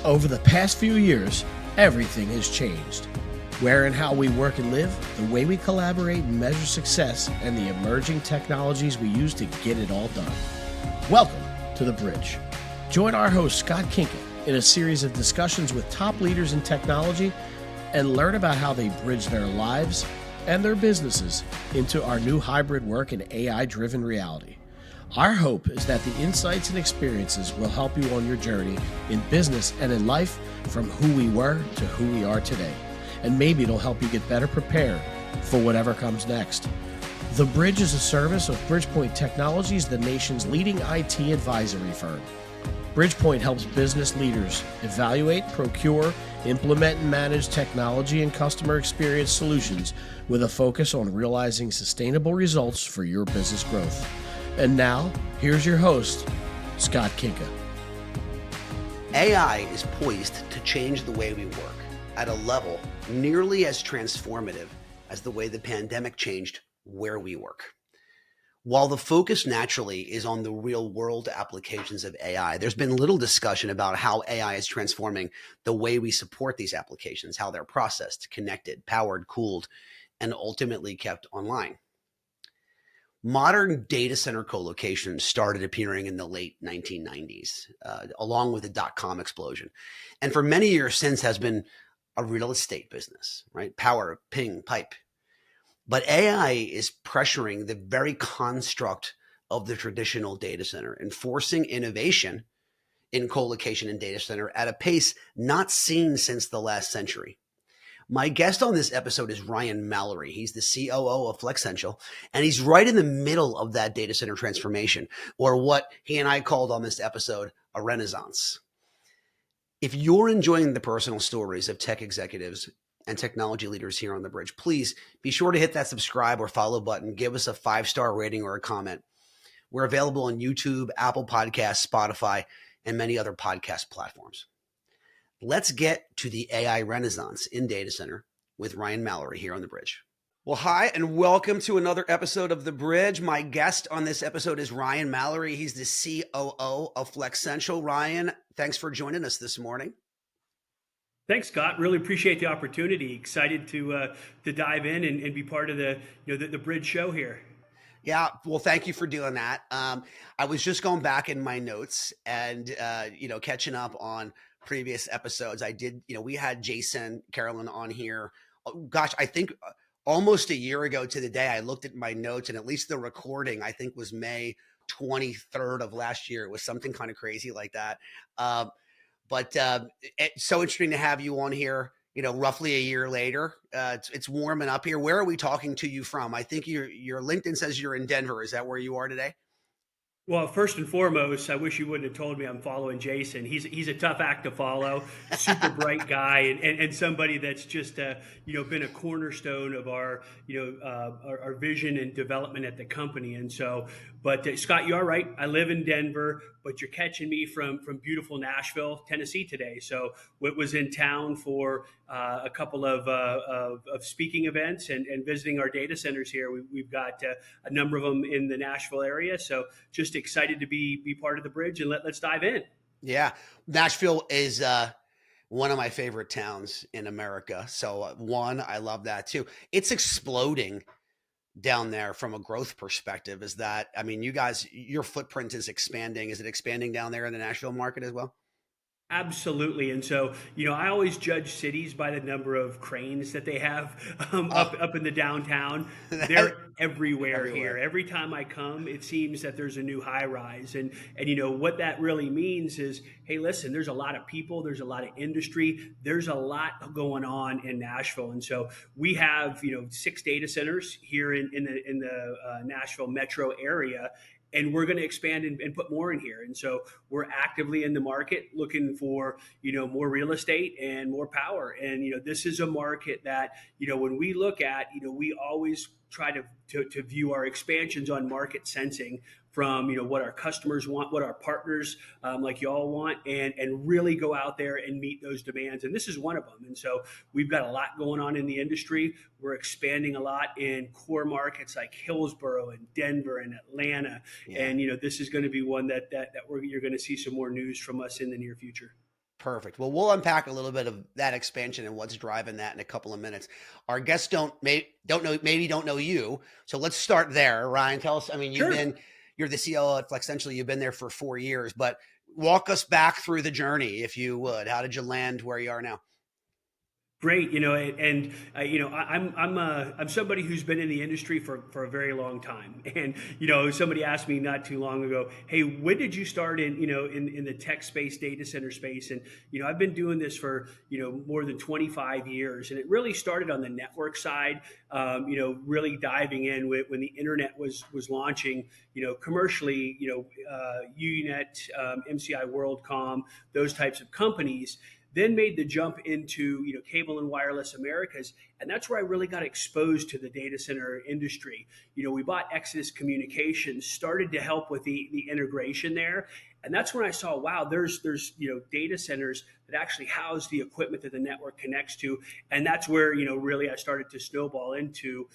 Over the past few years, everything has changed. Where and how we work and live, the way we collaborate and measure success, and the emerging technologies we use to get it all done. Welcome to The Bridge. Join our host, Scott Kinka, in a series of discussions with top leaders in technology and learn about how they bridge their lives and their businesses into our new hybrid work and AI-driven reality. Our hope is that the insights and experiences will help you on your journey in business and in life from who we were to who we are today. And maybe it'll help you get better prepared for whatever comes next. The Bridge is a service of Bridgepoint Technologies, the nation's leading IT advisory firm. Bridgepoint helps business leaders evaluate, procure, implement, and manage technology and customer experience solutions with a focus on realizing sustainable results for your business growth. And now, here's your host, Scott Kinka. AI is poised to change the way we work at a level nearly as transformative as the way the pandemic changed where we work. While the focus naturally is on the real world applications of AI, there's been little discussion about how AI is transforming the way we support these applications, how they're processed, connected, powered, cooled, and ultimately kept online. Modern data center co-location started appearing in the late 1990s, along with the dot-com explosion. And for many years since has been a real estate business, right? Power, ping, pipe. But AI is pressuring the very construct of the traditional data center and forcing innovation in co-location and data center at a pace not seen since the last century. My guest on this episode is Ryan Mallory. He's the COO of Flexential, and he's right in the middle of that data center transformation, or what he and I called on this episode a renaissance. If you're enjoying the personal stories of tech executives and technology leaders here on The Bridge, please be sure to hit that subscribe or follow button. Give us a 5-star rating or a comment. We're available on YouTube, Apple Podcasts, Spotify, and many other podcast platforms. Let's get to the AI renaissance in data center with Ryan Mallory here on The Bridge. Well, hi, and welcome to another episode of The Bridge. My guest on this episode is Ryan Mallory. He's the COO of Flexential. Ryan, thanks for joining us this morning. Thanks, Scott. Really appreciate the opportunity. Excited to dive in and be part of the Bridge show here. Yeah, well, thank you for doing that. I was just going back in my notes and catching up on previous episodes. I did, we had Jason Carolyn on here. Oh, gosh, I think almost a year ago to the day. I looked at my notes, and at least the recording, I think, was May 23rd of last year. It was something kind of crazy like that. But it's so interesting to have you on here, roughly a year later. It's warming up here. Where are we talking to you from? I think your LinkedIn says you're in Denver. Is that where you are today? Well, first and foremost, I wish you wouldn't have told me I'm following Jason. He's a tough act to follow, super bright guy, and somebody that's just been a cornerstone of our our vision and development at the company. And so, but Scott, you are right. I live in Denver, but you're catching me from beautiful Nashville, Tennessee today. So it was in town for a couple of speaking events and visiting our data centers here. We've got a number of them in the Nashville area. So just excited to be part of the Bridge, and let's dive in. Yeah, Nashville is one of my favorite towns in America. So I love that too. It's exploding down there from a growth perspective. You guys, your footprint is expanding. Is it expanding down there in the Nashville market as well? Absolutely. And so, I always judge cities by the number of cranes that they have up in the downtown. They're everywhere here. Every time I come, it seems that there's a new high rise. And what that really means is, hey, listen, there's a lot of people, there's a lot of industry, there's a lot going on in Nashville. And so we have, 6 data centers here in the Nashville metro area. And we're going to expand and put more in here. And so we're actively in the market looking for, more real estate and more power. And, this is a market that, when we look at, we always try to view our expansions on market sensing from what our customers want, what our partners like y'all want, and really go out there and meet those demands. And this is one of them. And so we've got a lot going on in the industry. We're expanding a lot in core markets like Hillsborough and Denver and Atlanta. Yeah. And this is going to be one that you're going to see some more news from us in the near future. Perfect. Well, we'll unpack a little bit of that expansion and what's driving that in a couple of minutes. Our guests don't know you. So let's start there. Ryan, tell us, I mean, Sure. you're the CEO at Flexential. You've been there for 4 years, but walk us back through the journey, if you would. How did you land where you are now? Great, and I'm somebody who's been in the industry for a very long time, and somebody asked me not too long ago, hey, when did you start in the tech space, data center space? And I've been doing this for more than 25 years, and it really started on the network side, really diving in when the internet was launching, commercially, UNet, MCI WorldCom, those types of companies. Then made the jump into cable and wireless Americas, and that's where I really got exposed to the data center industry. We bought Exodus Communications, started to help with the integration there, and that's when I saw, wow, there's data centers that actually house the equipment that the network connects to, and that's where really I started to snowball into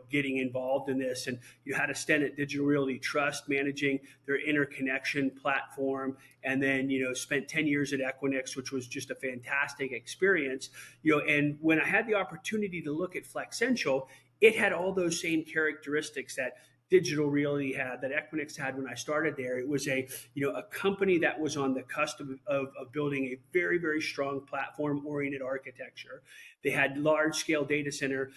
getting involved in this. And you had a stint at Digital Realty Trust managing their interconnection platform, and then spent 10 years at Equinix, which was just a fantastic experience. And when I had the opportunity to look at Flexential, it had all those same characteristics that Digital Realty had, that Equinix had when I started there. It was a company that was on the cusp of building a very, very strong platform oriented architecture. They had large scale data center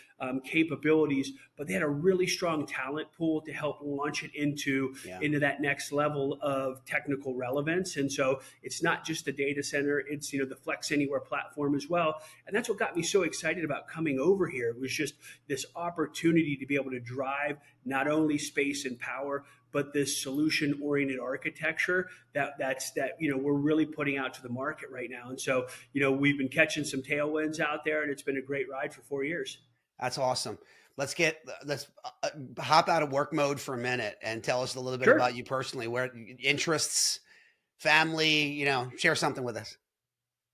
capabilities, but they had a really strong talent pool to help launch it into that next level of technical relevance. And so it's not just the data center, it's the FlexAnywhere platform as well. And that's what got me so excited about coming over here. It was just this opportunity to be able to drive not only space and power, but this solution-oriented architecture that we're really putting out to the market right now. And so, we've been catching some tailwinds out there, and it's been a great ride for 4 years. That's awesome. Let's hop out of work mode for a minute and tell us a little bit Sure. about you personally, where interests, family, share something with us.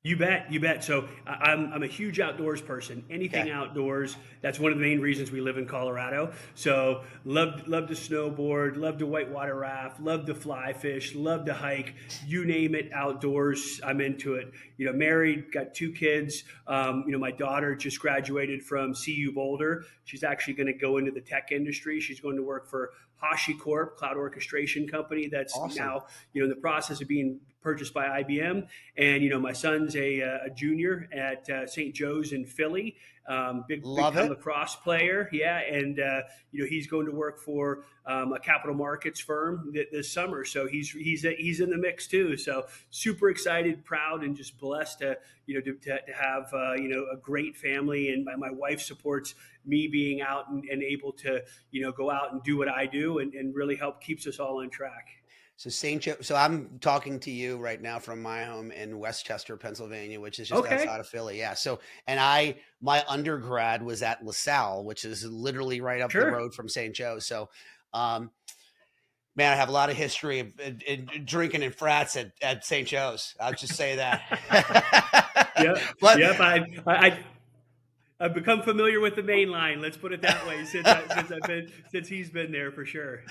You bet. So I'm a huge outdoors person. Anything outdoors. That's one of the main reasons we live in Colorado. So love to snowboard, love to whitewater raft, love to fly fish, love to hike. You name it, outdoors. I'm into it. Married, got 2 kids. My daughter just graduated from CU Boulder. She's actually going to go into the tech industry. She's going to work for HashiCorp, cloud orchestration company that's awesome. Now in the process of being purchased by IBM. And my son's a junior at St. Joe's in Philly. Big time lacrosse player, and he's going to work for a capital markets firm this summer. So he's in the mix too. So super excited, proud, and just blessed to have a great family. And my wife supports me being out and able to go out and do what I do and really help keeps us all on track. So St. Joe. So I'm talking to you right now from my home in Westchester, Pennsylvania, which is just outside of Philly. Yeah. So, and my undergrad was at LaSalle, which is literally right up the road from St. Joe. So, man, I have a lot of history of drinking in frats at St. Joe's. I'll just say that. Yep. I've become familiar with the main line. Let's put it that way. Since he's been there for sure.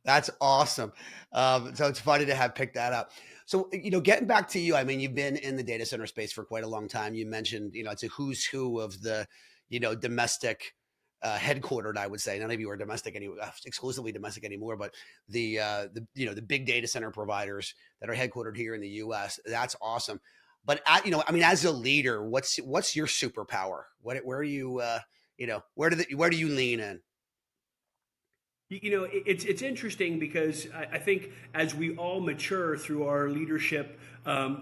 That's awesome. So it's funny to have picked that up. So, getting back to you, I mean, you've been in the data center space for quite a long time. You mentioned, it's a who's who of the, domestic, headquartered, I would say. None of you are exclusively domestic anymore, but the big data center providers that are headquartered here in the US. That's awesome. But as a leader, what's your superpower? Where are you, where do you lean in? It's interesting because I think as we all mature through our leadership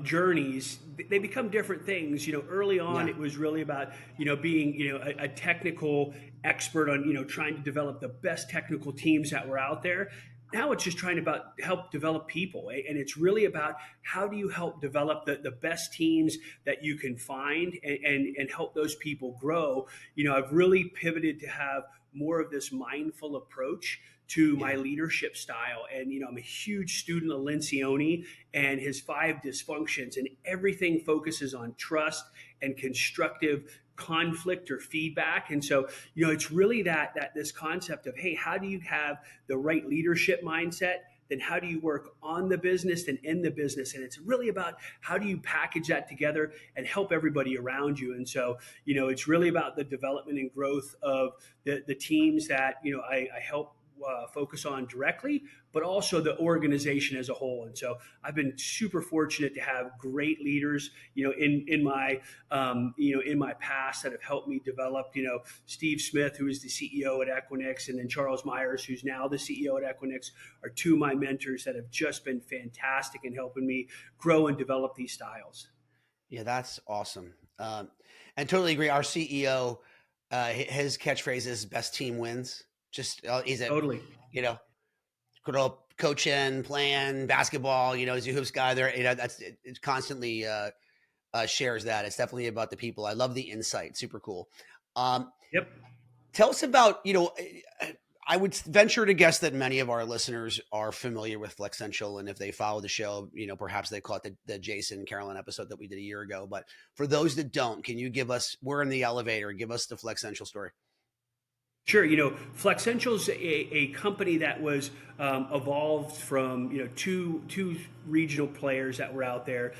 journeys, they become different things. Early on, it was really about being a technical expert on trying to develop the best technical teams that were out there. Now it's just trying to help develop people, and it's really about how do you help develop the best teams that you can find and help those people grow. I've really pivoted to have more of this mindful approach to my leadership style. And, I'm a huge student of Lencioni and his 5 dysfunctions, and everything focuses on trust and constructive conflict or feedback. And so, it's really that this concept of, hey, how do you have the right leadership mindset then how do you work on the business, then in the business. And it's really about how do you package that together and help everybody around you. And so, it's really about the development and growth of the teams that, I help focus on directly, but also the organization as a whole. And so I've been super fortunate to have great leaders, in my past that have helped me develop. Steve Smith, who is the CEO at Equinix, and then Charles Myers, who's now the CEO at Equinix, are two of my mentors that have just been fantastic in helping me grow and develop these styles. Yeah, that's awesome. And totally agree. Our CEO, his catchphrase is "best team wins." Just he's a, Totally. you know, good old coach and playing basketball. He's a hoops guy. There, that's it constantly shares that. It's definitely about the people. I love the insight. Super cool. Yep. Tell us about, I would venture to guess that many of our listeners are familiar with Flexential. And if they follow the show, perhaps they caught the Jason Carolyn episode that we did a year ago. But for those that don't, can you give us, we're in the elevator, give us the Flexential story. Sure. Flexential is a company that was evolved from two regional players that were out there,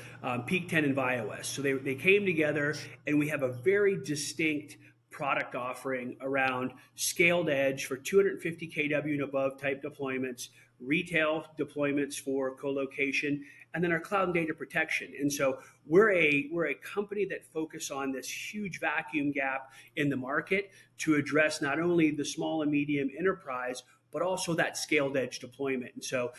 Peak 10 and ViOS. So they came together, and we have a very distinct product offering around scaled edge for 250 kW and above type deployments, retail deployments for co-location, and then our cloud and data protection. And so we're a company that focus on this huge vacuum gap in the market to address not only the small and medium enterprise, but also that scaled edge deployment. And so,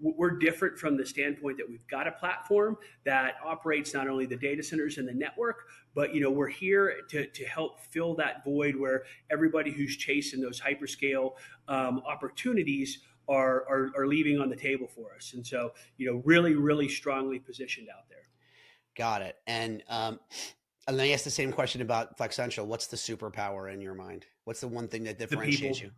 we're different from the standpoint that we've got a platform that operates not only the data centers and the network, but we're here to help fill that void where everybody who's chasing those hyperscale opportunities are leaving on the table for us. And so, really, really strongly positioned out there. Got it. And I asked the same question about Flexential. What's the superpower in your mind? What's the one thing that differentiates you?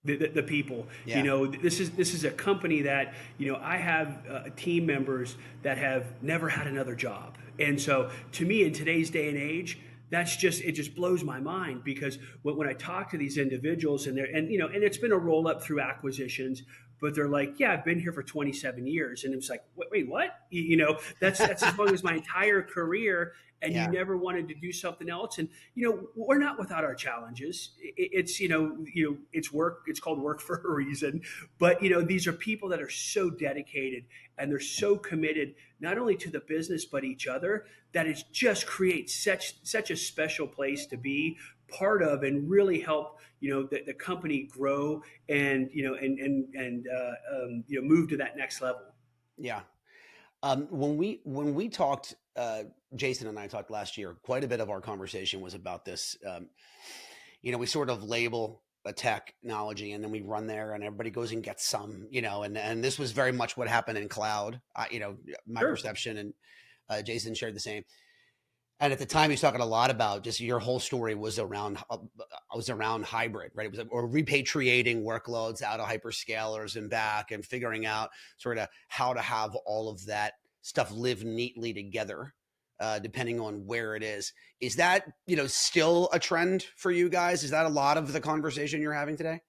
The people. Yeah. This is a company that I have team members that have never had another job, and so to me in today's day and age, it just blows my mind, because when I talk to these individuals and it's been a roll up through acquisitions, but they're like, yeah, I've been here for 27 years. And it's like, wait, what? That's as long as my entire career, and Yeah. you never wanted to do something else. And, we're not without our challenges. It's work. It's called work for a reason. But, these are people that are so dedicated, and they're so committed, not only to the business, but each other, that it just creates such a special place to be part of and really help the company grow and move to that next level. Yeah. When we talked, Jason and I talked last year, quite a bit of our conversation was about this. We sort of label a technology, and then we run there, and everybody goes and gets some, and this was very much what happened in cloud. My Sure. perception, and Jason shared the same. And at the time, he's talking a lot about just your whole story was around hybrid, right? It was or repatriating workloads out of hyperscalers and back, and figuring out sort of how to have all of that stuff live neatly together, depending on where it is. Is that still a trend for you guys? Is that a lot of the conversation you're having today?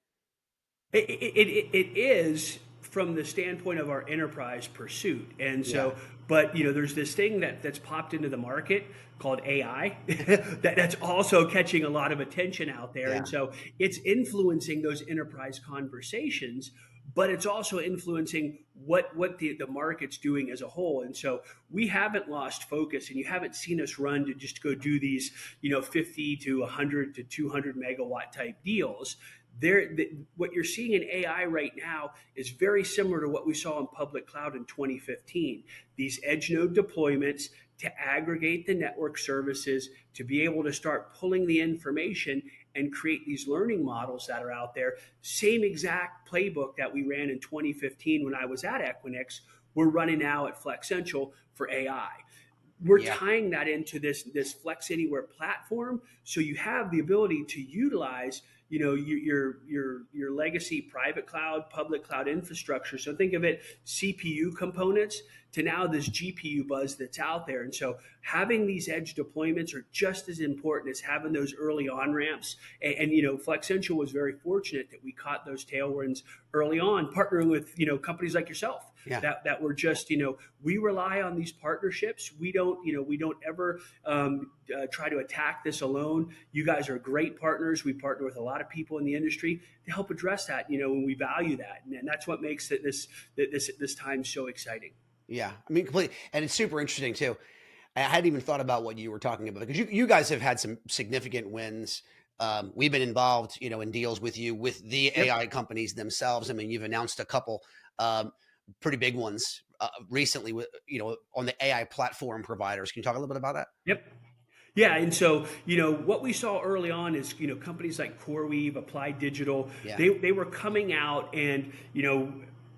It is from the standpoint of our enterprise pursuit. And so, Yeah. but there's this thing that's popped into the market called AI that's also catching a lot of attention out there. Yeah. And so it's influencing those enterprise conversations, but it's also influencing what the market's doing as a whole. And so we haven't lost focus, and you haven't seen us run to just go do these, 50 to 100 to 200 megawatt type deals. What you're seeing in AI right now is very similar to what we saw in public cloud in 2015. These edge node deployments to aggregate the network services, to be able to start pulling the information and create these learning models that are out there. Same exact playbook that we ran in 2015 when I was at Equinix, we're running now at Flexential for AI. we're Yeah. tying that into this FlexAnywhere platform, so you have the ability to utilize, your legacy private cloud, public cloud infrastructure. So think of it, CPU components to now this GPU buzz that's out there. And so having these edge deployments are just as important as having those early on ramps. And Flexential was very fortunate that we caught those tailwinds early on, partnering with companies like yourself Yeah. that were just we rely on these partnerships. We don't ever try to attack this alone. You guys are great partners. We partner with a lot of people in the industry to help address that. And we value that, and that's what makes this time so exciting. Yeah. I mean, completely. And it's super interesting too. I hadn't even thought about what you were talking about, because you guys have had some significant wins. We've been involved, in deals with you with the Yep. AI companies themselves. I mean, you've announced a couple pretty big ones recently with, on the AI platform providers. Can you talk a little bit about that? Yep. Yeah, and so what we saw early on is companies like CoreWeave, Applied Digital, Yeah. they were coming out, and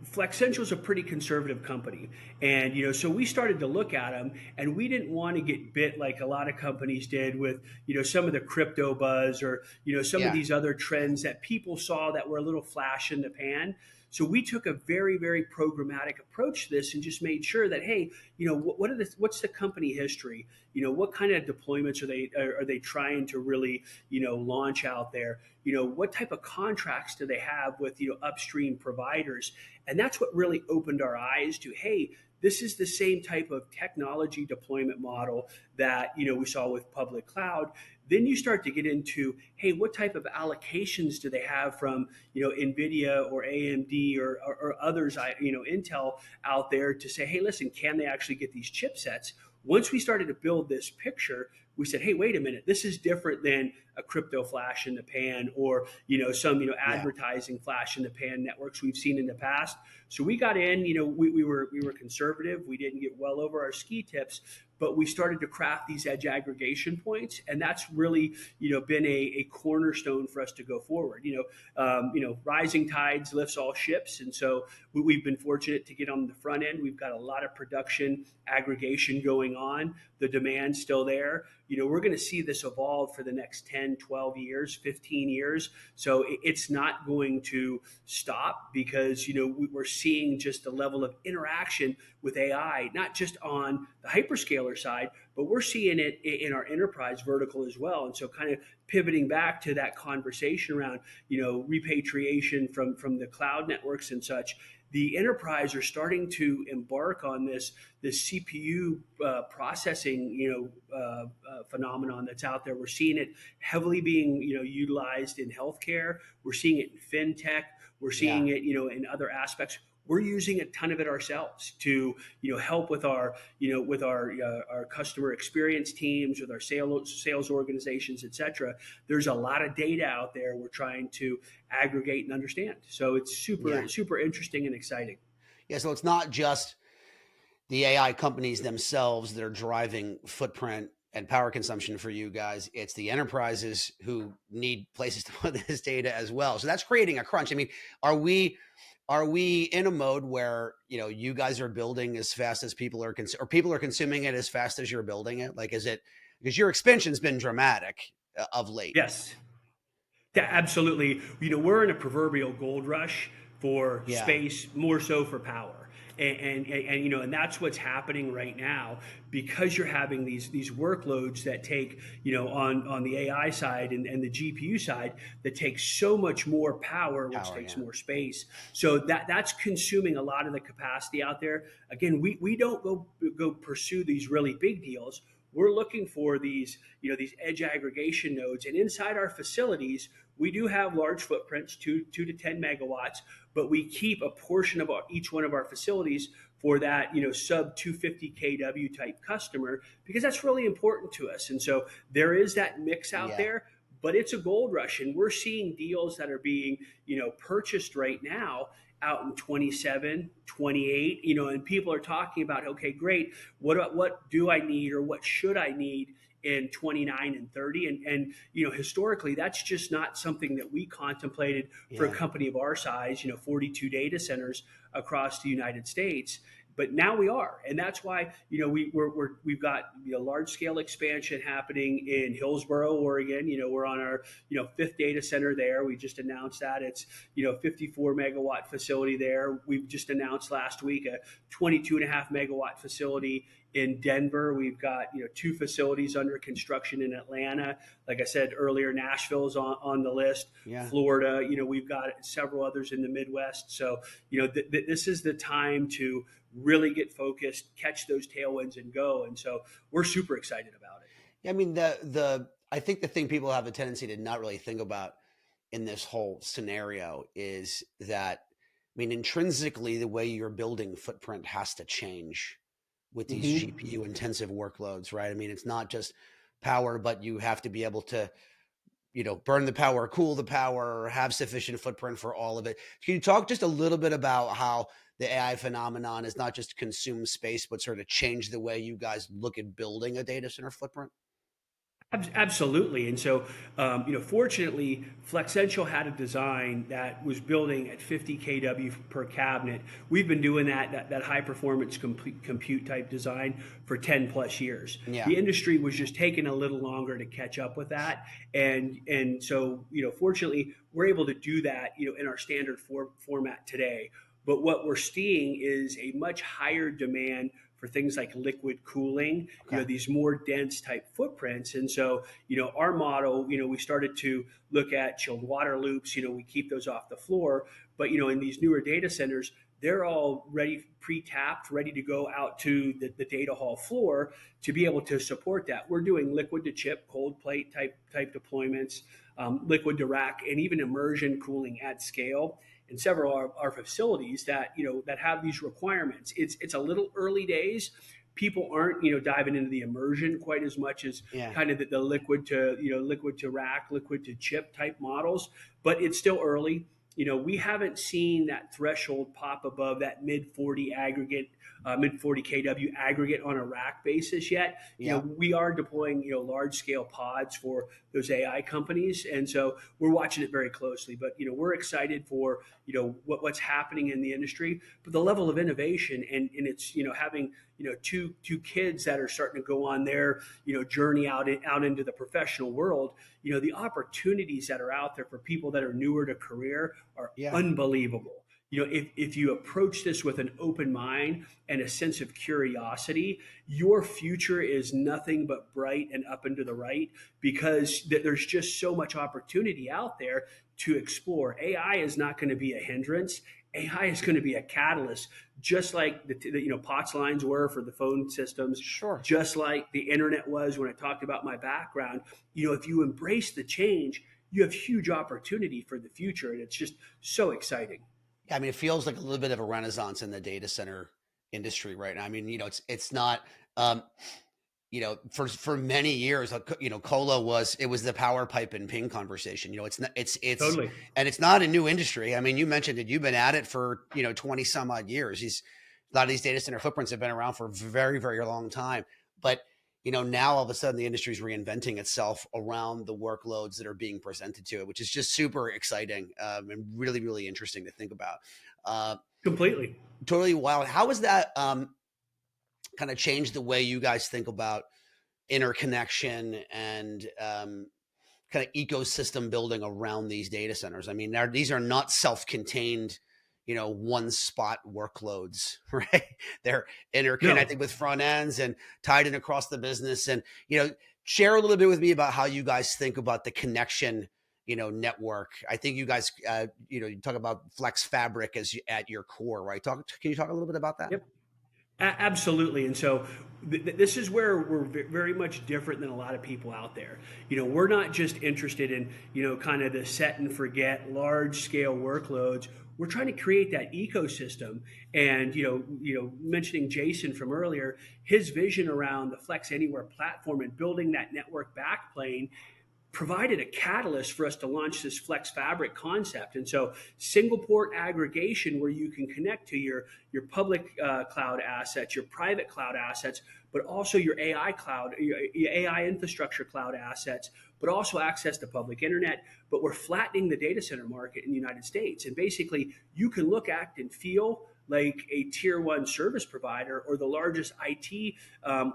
Flexential is a pretty conservative company, and so we started to look at them, and we didn't want to get bit like a lot of companies did with some of the crypto buzz, or some of Yeah. these other trends that people saw that were a little flash in the pan. So we took a very, very programmatic approach to this and just made sure that, hey, what's the company history? What kind of deployments are they trying to really launch out there? What type of contracts do they have with upstream providers? And that's what really opened our eyes to, hey, this is the same type of technology deployment model that we saw with public cloud. Then you start to get into, hey, what type of allocations do they have from NVIDIA or AMD or others, Intel out there, to say, hey, listen, can they actually get these chipsets? Once we started to build this picture, we said, hey, wait a minute, this is different than a crypto flash in the pan, or some Yeah. advertising flash in the pan networks we've seen in the past. So we got in, we were conservative. We didn't get well over our ski tips, but we started to craft these edge aggregation points, and that's really been a cornerstone for us to go forward. Rising tides lifts all ships, and so we've been fortunate to get on the front end. We've got a lot of production aggregation going on. The demand's still there. We're going to see this evolve for the next 10, 12 years, 15 years. So it's not going to stop, because we're seeing just the level of interaction with AI, not just on the hyperscaler side, but we're seeing it in our enterprise vertical as well. And so kind of pivoting back to that conversation around repatriation from the cloud networks and such, the enterprise are starting to embark on this CPU processing phenomenon that's out there. We're seeing it heavily being utilized in healthcare. We're seeing it in fintech. We're seeing Yeah. it in other aspects. We're using a ton of it ourselves to help with our our customer experience teams, with our sales organizations, etc. There's a lot of data out there we're trying to aggregate and understand. So it's Yeah. super interesting and exciting. Yeah. So it's not just the AI companies themselves that are driving footprint and power consumption for you guys. It's the enterprises who need places to put this data as well. So that's creating a crunch. I mean, are we in a mode where you guys are building as fast as people are or people are consuming it as fast as you're building it? Like, is it because your expansion's been dramatic of late? Yes. Yeah, absolutely. We're in a proverbial gold rush for Yeah. space, more so for power. And that's what's happening right now, because you're having these workloads that take on the AI side and the GPU side, that take so much more power, which Power. takes Yeah. more space. So that's consuming a lot of the capacity out there. Again, we don't go pursue these really big deals. We're looking for these edge aggregation nodes, and inside our facilities, we do have large footprints, 2 to 10 megawatts, but we keep a portion of each one of our facilities for that sub 250 kW type customer, because that's really important to us. And so there is that mix out Yeah. there, but it's a gold rush, and we're seeing deals that are being purchased right now out in 27, 28, and people are talking about, okay, great, what do I need, or what should I need in 29 and 30? And historically, that's just not something that we contemplated for a Yeah. company of our size, 42 data centers across the United States. but now we are, and that's why we've got large scale expansion happening in Hillsboro, Oregon. We're on our fifth data center there. We just announced that it's 54 megawatt facility there. We've just announced last week a 22.5 megawatt facility in Denver. We've got two facilities under construction in Atlanta. Like I said earlier, Nashville's on the list. Yeah. Florida, we've got several others in the Midwest. So this is the time to really get focused, catch those tailwinds, and go. And so we're super excited about it. Yeah, I mean, I think the thing people have a tendency to not really think about in this whole scenario is that, I mean, intrinsically, the way your building footprint has to change with these GPU intensive workloads, right? I mean, it's not just power, but you have to be able to, burn the power, cool the power, have sufficient footprint for all of it. Can you talk just a little bit about how the AI phenomenon is not just consume space, but sort of change the way you guys look at building a data center footprint? Absolutely. And so, fortunately, Flexential had a design that was building at 50 kW per cabinet. We've been doing that high performance compute type design for 10 plus years. Yeah. The industry was just taking a little longer to catch up with that. And so, fortunately, we're able to do that, in our standard format today. But what we're seeing is a much higher demand for things like liquid cooling, Okay. these more dense type footprints. And so, our model, we started to look at chilled water loops, we keep those off the floor, but, in these newer data centers, they're all ready, pre-tapped, ready to go out to the data hall floor to be able to support that. We're doing liquid to chip, cold plate type deployments, liquid to rack, and even immersion cooling at scale in several of our facilities that that have these requirements. It's a little early days. People aren't diving into the immersion quite as much as kind of the liquid to rack, liquid to chip type models, but it's still early. We haven't seen that threshold pop above that mid 40 aggregate, mid 40 kW aggregate on a rack basis yet. We are deploying large scale pods for those AI companies, and so we're watching it very closely. But we're excited for what's happening in the industry, but the level of innovation and it's having two kids that are starting to go on their journey out into the professional world. The opportunities that are out there for people that are newer to career are unbelievable. If you approach this with an open mind and a sense of curiosity, your future is nothing but bright and up and to the right, because there's just so much opportunity out there to explore. AI is not going to be a hindrance. AI is going to be a catalyst, just like the POTS lines were for the phone systems. Sure. Just like the internet was when I talked about my background. If you embrace the change, you have huge opportunity for the future, and it's just so exciting. Yeah, I mean, it feels like a little bit of a renaissance in the data center industry right now. I mean, it's not, for many years, Colo was the power pipe and ping conversation. It's not, it's Totally. and it's not a new industry. I mean, you mentioned it, you've been at it for 20 some odd years. A lot of these data center footprints have been around for a very, very long time, but now all of a sudden the industry is reinventing itself around the workloads that are being presented to it, which is just super exciting and really, really interesting to think about. Completely. Totally wild. How has that kind of changed the way you guys think about interconnection and kind of ecosystem building around these data centers? I mean, these are not self-contained one spot workloads, right? They're interconnected with front ends and tied in across the business. And, share a little bit with me about how you guys think about the connection, network. I think you guys, you talk about Flex Fabric at your core, right? Can you talk a little bit about that? Yep. Absolutely. And so this is where we're very much different than a lot of people out there. We're not just interested in, kind of the set and forget large scale workloads. We're trying to create that ecosystem. And, mentioning Jason from earlier, his vision around the FlexAnywhere platform and building that network backplane provided a catalyst for us to launch this Flex Fabric concept. And so single port aggregation, where you can connect to your public cloud assets, your private cloud assets, but also your AI cloud, your AI infrastructure cloud assets, but also access to public internet. But we're flattening the data center market in the United States. And basically you can look, act, and feel like a tier one service provider or the largest IT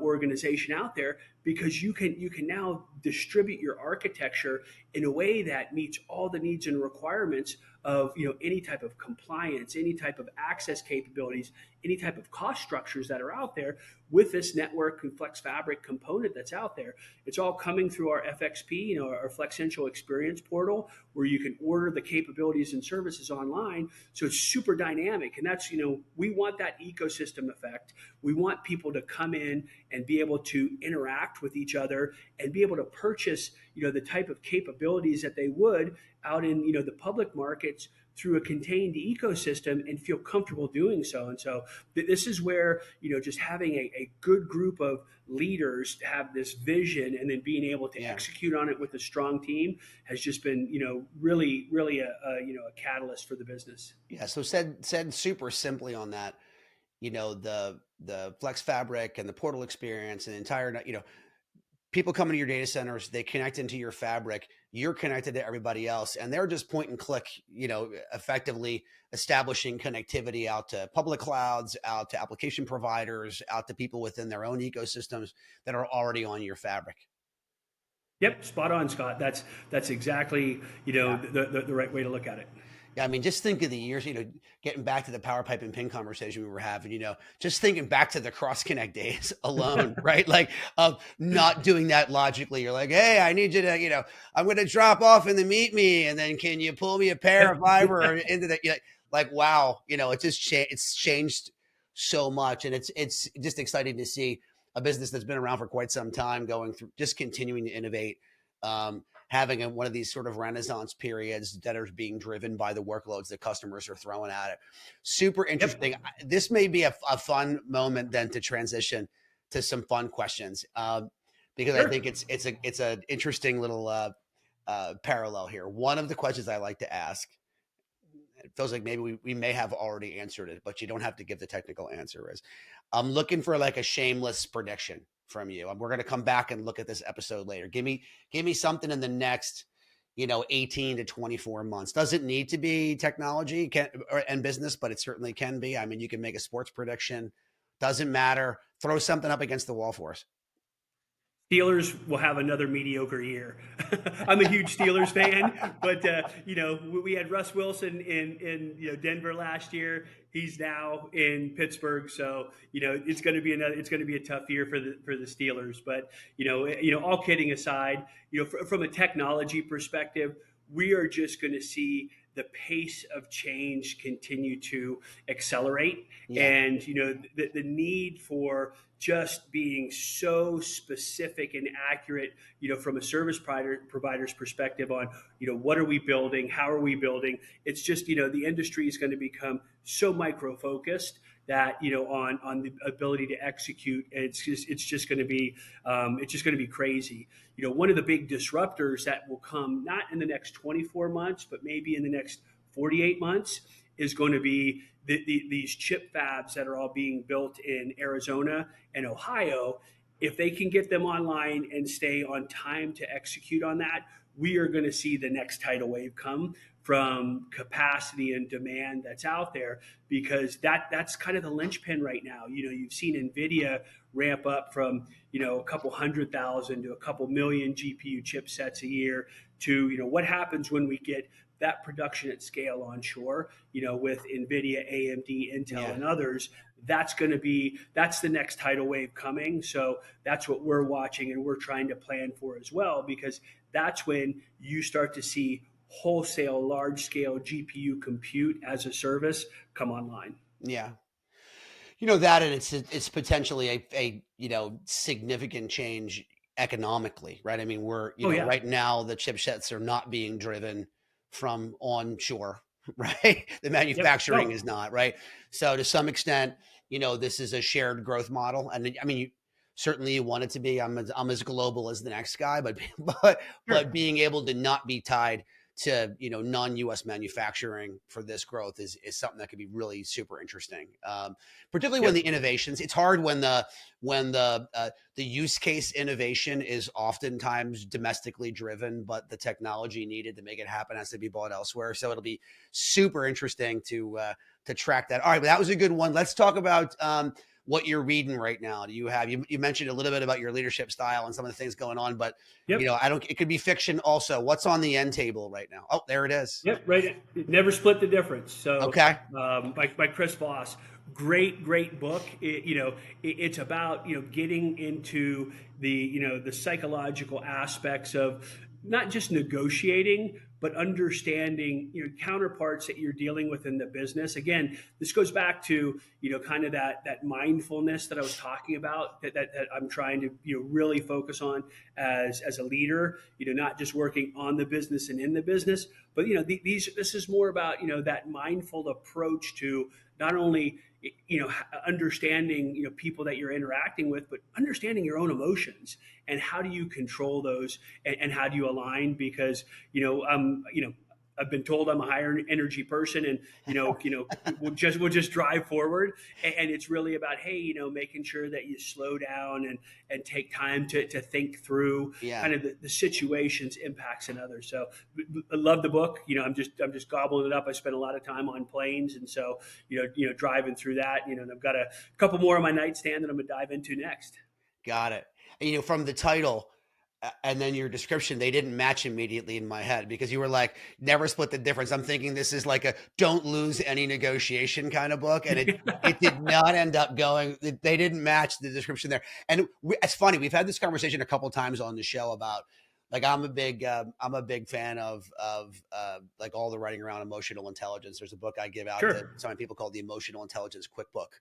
organization out there, because you can now distribute your architecture in a way that meets all the needs and requirements of any type of compliance, any type of access capabilities, any type of cost structures that are out there with this network and Flex Fabric component that's out there. It's all coming through our FXP, our Flexential experience portal, where you can order the capabilities and services online. So it's super dynamic, and that's we want that ecosystem effect. We want people to come in and be able to interact with each other and be able to purchase the type of capabilities that they would out in the public markets through a contained ecosystem and feel comfortable doing so. And so this is where just having a good group of leaders to have this vision and then being able to execute on it with a strong team has just been really a catalyst for the business. Yeah. So said super simply on that, the Flex Fabric and the portal experience and the entire, people come into your data centers, they connect into your fabric, you're connected to everybody else, and they're just point and click, effectively establishing connectivity out to public clouds, out to application providers, out to people within their own ecosystems that are already on your fabric. Yep, spot on, Scott. That's exactly the right way to look at it. Yeah, I mean, just think of the years, getting back to the power pipe and pin conversation we were having, just thinking back to the cross connect days alone, right? Like of not doing that logically. You're like, hey, I need you to, I'm going to drop off in the meet me. And then can you pull me a pair of fiber into the, like, wow, it's changed so much. And it's just exciting to see a business that's been around for quite some time going through, just continuing to innovate. Having one of these sort of renaissance periods that are being driven by the workloads that customers are throwing at it. Super interesting. Yep. This may be a fun moment then to transition to some fun questions because sure. I think it's an interesting little parallel here. One of the questions I like to ask, it feels like maybe we may have already answered it, but you don't have to give the technical answer, is I'm looking for like a shameless prediction from you. We're going to come back and look at this episode later. Give me something in the next, 18 to 24 months. Doesn't need to be technology and business, but it certainly can be. I mean, you can make a sports prediction. Doesn't matter. Throw something up against the wall for us. Steelers will have another mediocre year. I'm a huge Steelers fan, but we had Russ Wilson in Denver last year. He's now in Pittsburgh, so it's going to be a tough year for the Steelers. But all kidding aside, from a technology perspective, we are just going to see the pace of change continue to accelerate, and the need for just being so specific and accurate, from a service provider's perspective on, what are we building, how are we building? It's just, the industry is going to become so micro focused that on the ability to execute, it's just going to be crazy. One of the big disruptors that will come not in the next 24 months, but maybe in the next 48 months is going to be these chip fabs that are all being built in Arizona and Ohio. If they can get them online and stay on time to execute on that, we are going to see the next tidal wave come from capacity and demand that's out there, because that's kind of the linchpin right now. You've seen NVIDIA ramp up from a couple 100,000 to a couple million GPU chipsets a year to what happens when we get that production at scale onshore, with NVIDIA, AMD, Intel, and others. That's the next tidal wave coming. So that's what we're watching and we're trying to plan for as well, because that's when you start to see wholesale large scale GPU compute as a service come online. Yeah. That, and it's potentially a significant change economically, right? I mean, we're, right now the chipsets are not being driven from onshore, right? The manufacturing is not, right? So to some extent, this is a shared growth model. And I mean, certainly you want it to be. I'm as global as the next guy, but being able to not be tied to non-US manufacturing for this growth is something that could be really super interesting. Particularly when the innovations, it's hard when the use case innovation is oftentimes domestically driven, but the technology needed to make it happen has to be bought elsewhere. So it'll be super interesting to to track that. All right, but that was a good one. Let's talk about what you're reading right now. Do you have you mentioned a little bit about your leadership style and some of the things going on, but Yep. I don't. It could be fiction also. What's on the end table right now? Oh, there it is. Yep. Right. Never split the difference. So, Okay. by Chris Voss, great book. It's about getting into the psychological aspects of not just negotiating, but understanding counterparts that you're dealing with in the business. Again, this goes back to kind of that mindfulness that I was talking about, that I'm trying to really focus on as a leader. Not just working on the business and in the business, but this is more about that mindful approach to not only understanding people that you're interacting with, but understanding your own emotions and how do you control those, and how do you align, because I've been told I'm a higher energy person, and we'll just drive forward, and it's really about, hey, making sure that you slow down and take time to think through kind of the situations, impacts, and others. So I love the book. I'm just gobbling it up. I spent a lot of time on planes, and so driving through that. And I've got a couple more on my nightstand that I'm gonna dive into next. Got it. And, from the title and then your description, they didn't match immediately in my head, because you were like, never split the difference. I'm thinking this is like a don't lose any negotiation kind of book. And it did not end up going, they didn't match the description there. And it's funny. We've had this conversation a couple of times on the show about, like, I'm a big fan of like all the writing around emotional intelligence. There's a book I give out to some people called the Emotional Intelligence Quick Book.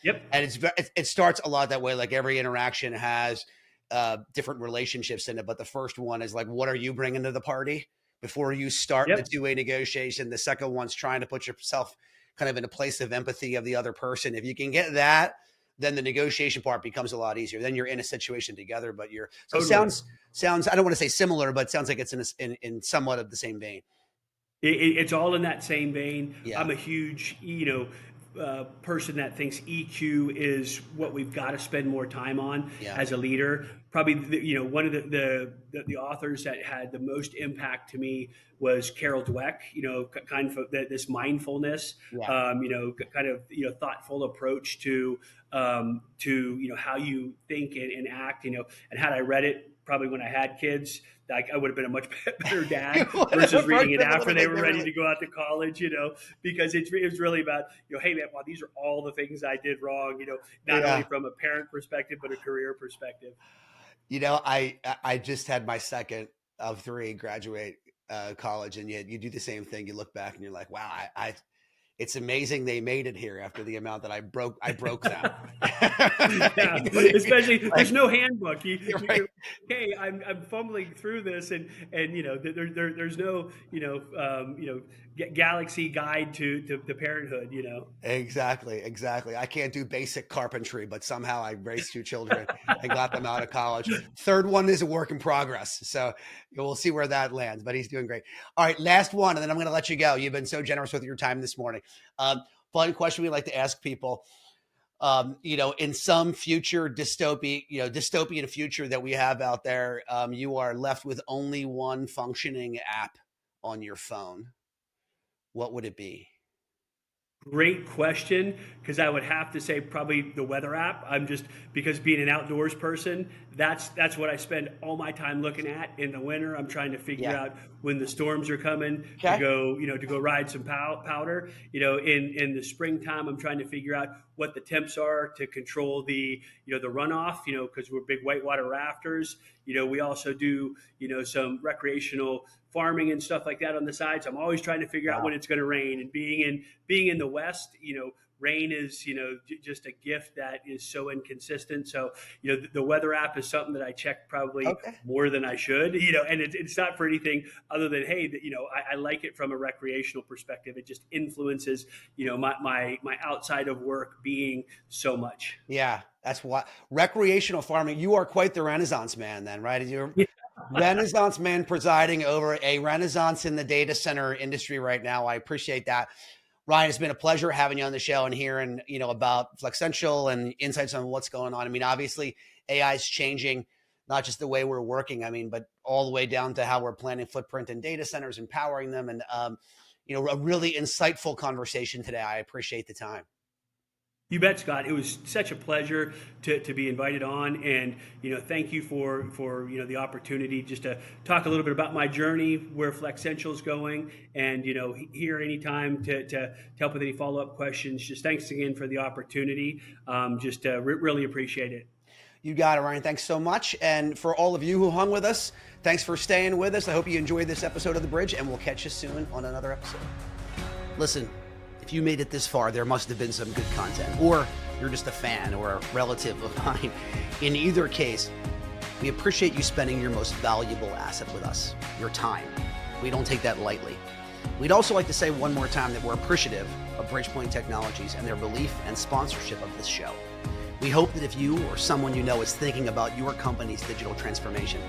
Yep. And it starts a lot that way. Like, every interaction has different relationships in it, but the first one is like, what are you bringing to the party before you start the two-way negotiation? The second one's trying to put yourself kind of in a place of empathy of the other person. If you can get that, then the negotiation part becomes a lot easier. Then you're in a situation together, but it sounds, I don't want to say similar, but it sounds like it's in somewhat of the same vein. It's all in that same vein. Yeah. I'm a huge, person that thinks EQ is what we've got to spend more time on as a leader. Probably, one of the authors that had the most impact to me was Carol Dweck. Kind of this mindfulness, kind of thoughtful approach to how you think and act. And had I read it probably when I had kids, I would have been a much better dad versus reading it after they were ready to go out to college, because it was really about, hey man, wow, these are all the things I did wrong, not only from a parent perspective, but a career perspective. I just had my second of three graduate college, and yet you do the same thing. You look back and you're like, wow, it's amazing they made it here after the amount that I broke them. Especially there's no handbook. Okay, I'm fumbling through this, and there's no galaxy guide to parenthood. Exactly. I can't do basic carpentry, but somehow I raised two children and got them out of college. Third one is a work in progress, so we'll see where that lands. But he's doing great. All right, last one, and then I'm going to let you go. You've been so generous with your time this morning. Fun question we like to ask people. In some future dystopian future that we have out there, you are left with only one functioning app on your phone. What would it be? Great question, because I would have to say probably the weather app. Because being an outdoors person, that's what I spend all my time looking at in the winter. I'm trying to figure out when the storms are coming to go ride some powder. In the springtime, I'm trying to figure out what the temps are to control the runoff. Because we're big whitewater rafters. We also do some recreational farming and stuff like that on the side. So I'm always trying to figure out when it's going to rain. And being in the West, rain is just a gift that is so inconsistent. So the weather app is something that I check probably more than I should. And it's not for anything other than, hey, I like it from a recreational perspective. It just influences my outside of work being so much. Yeah, that's what recreational farming. You are quite the Renaissance man, then, right? You're Renaissance man presiding over a renaissance in the data center industry right now. I appreciate that. Ryan, it's been a pleasure having you on the show and hearing, about Flexential and insights on what's going on. I mean, obviously AI is changing not just the way we're working, but all the way down to how we're planning footprint in data centers, empowering them. And, a really insightful conversation today. I appreciate the time. You bet, Scott. It was such a pleasure to be invited on, and thank you for the opportunity just to talk a little bit about my journey, where Flexential is going, and here anytime to help with any follow-up questions. Just thanks again for the opportunity. Really appreciate it. You got it, Ryan. Thanks so much. And for all of you who hung with us, thanks for staying with us. I hope you enjoyed this episode of The Bridge, and we'll catch you soon on another episode. Listen, if you made it this far, there must have been some good content, or you're just a fan or a relative of mine. In either case, we appreciate you spending your most valuable asset with us, your time. We don't take that lightly. We'd also like to say one more time that we're appreciative of Bridgepoint Technologies and their belief and sponsorship of this show. We hope that if you or someone you know is thinking about your company's digital transformation,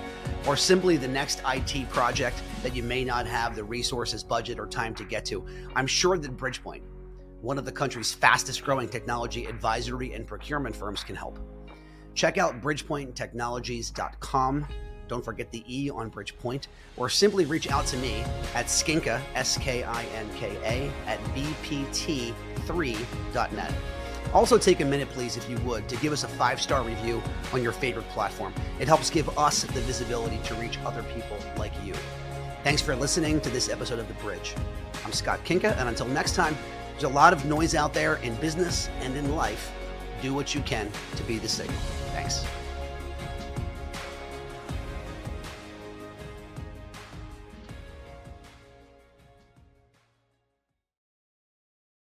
or simply the next IT project that you may not have the resources, budget, or time to get to, I'm sure that Bridgepoint, one of the country's fastest growing technology advisory and procurement firms, can help. Check out bridgepointtechnologies.com. Don't forget the E on Bridgepoint, or simply reach out to me at Skinka, SKINKA, at bpt3.net. Also take a minute, please, if you would, to give us a 5-star review on your favorite platform. It helps give us the visibility to reach other people like you. Thanks for listening to this episode of The Bridge. I'm Scott Kinka, and until next time, there's a lot of noise out there in business and in life. Do what you can to be the signal. Thanks.